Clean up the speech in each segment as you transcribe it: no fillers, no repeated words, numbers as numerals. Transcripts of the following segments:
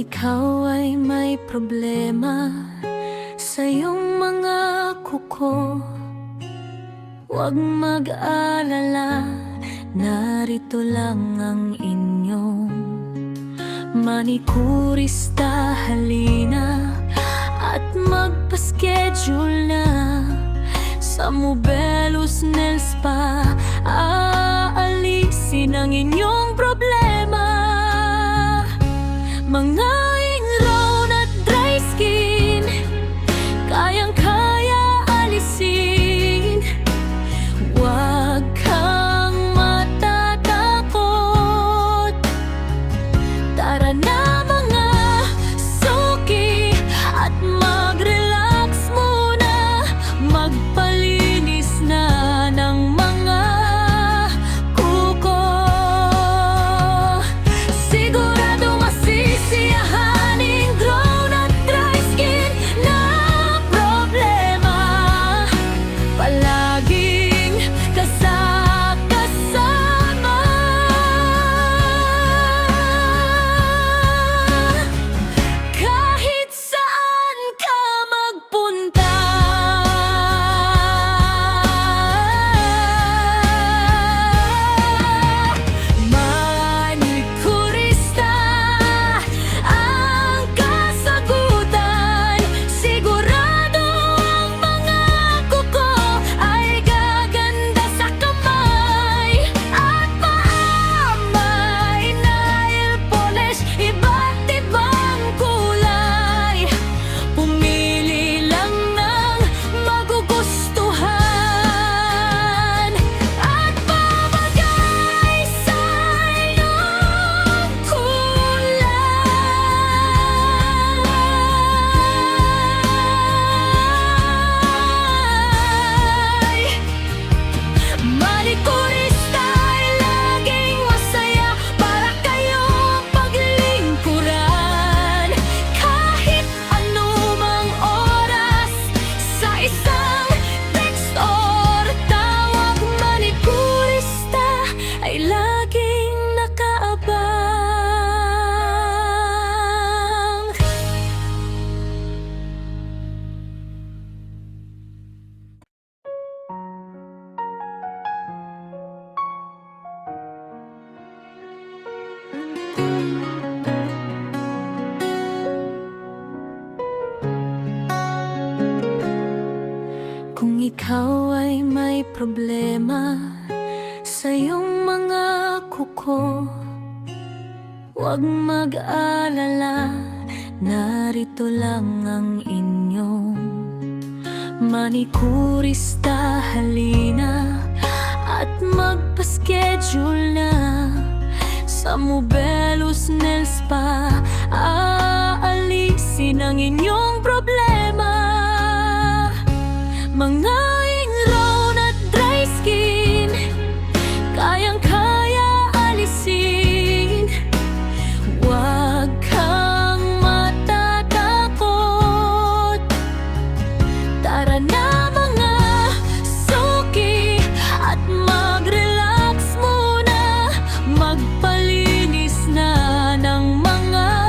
ikaw ay may problema sa iyong mga kuko, huwag mag-alala, narito lang ang inyong manikurista. Halina at magpa-schedule na sa Mobelos Nail Spa. Aalisin ang inyong problema, mga ingrown at dry skin, kayang-kaya alisin. Huwag kang matatakot, tara na mga suki at mag-relax muna, magpalinis na ng mga kuko. Sigurado masisiyahan ingrown at dry skin na problema, palaging kasama. Kahit saan ka magpunta, manikurista ang kasagutan. Sigurado ang mga kuko ay gaganda sa kamay at paa. May nail polish, iba't ibang kulay, pumili lang ng magugustuhan at babagay sa iyong kulay. Manikurista ay laging masaya para kayong paglingkuran, kahit anumang oras, sa isang text or tawag. Manikurista ay laging nakaabang. Kung ikaw ay may problema sa iyong mga kuko, huwag mag-alala, narito lang ang inyong manikurista. Halina at magpa-schedule na sa Mobelos Nail Spa. Aalisin ang inyong problema, mga ingrown at dry skin, kayang-kaya alisin. Huwag kang matatakot, tara na mga suki at mag-relax muna, magpalinis na ng mga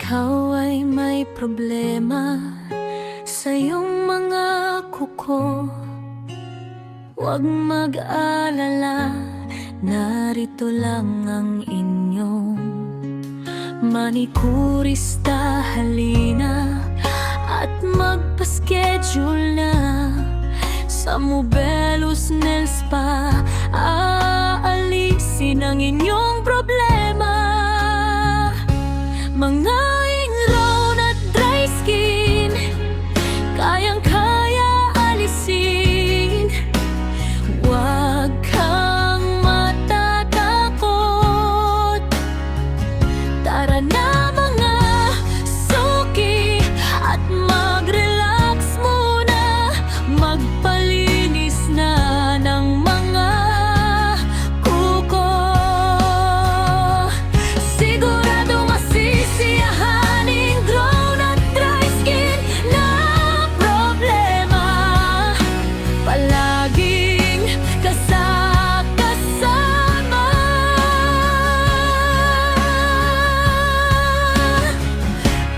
ikaw ay may problema sa iyong mga kuko, huwag mag-alala, narito lang ang inyong manikurista. Halina at magpa-schedule na sa Mobelos Nail Spa. Aalisin ang inyong problema, mga ingrown at dry skin, kayang-kaya alisin. Huwag kang matatakot, tara na mga suki at mag-relax muna, magpalinis na ng mga kuko. Sigurado masisiyahan ingrown at dry skin na problema, palaging kasama.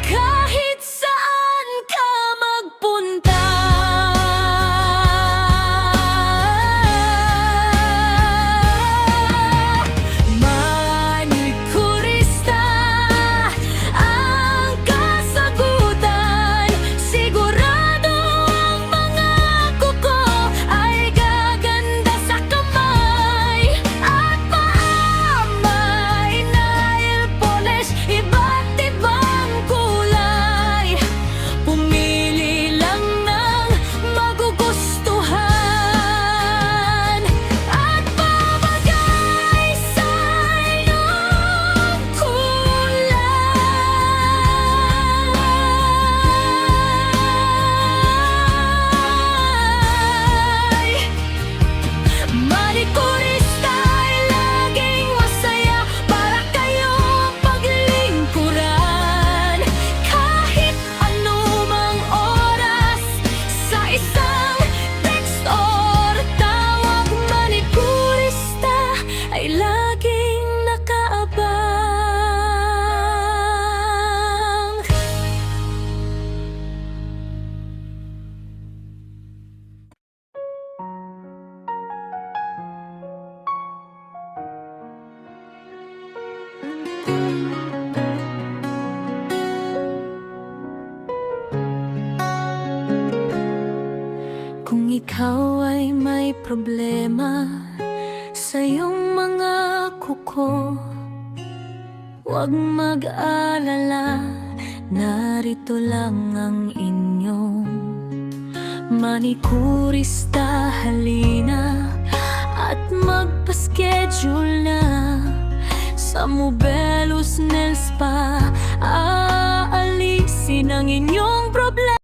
Kahit saan ka magpunta, manikurista ang kasagutan. Sigurado ang mga kuko ay gaganda sa kamay at paa. May nail polish, iba't ibang kulay, pumili lang ng magugustuhan at babagay sa iyong kulay. Manikurista ay laging masaya para kayong paglingkuran, kahit anumang oras, sa isang text or tawag. Manikurista ay laging nakaabang. Kung ikaw ay may problema sa iyong mga kuko, huwag mag-alala, narito lang ang inyong manikurista. Halina at magpa-schedule na sa Mobelos Nail Spa.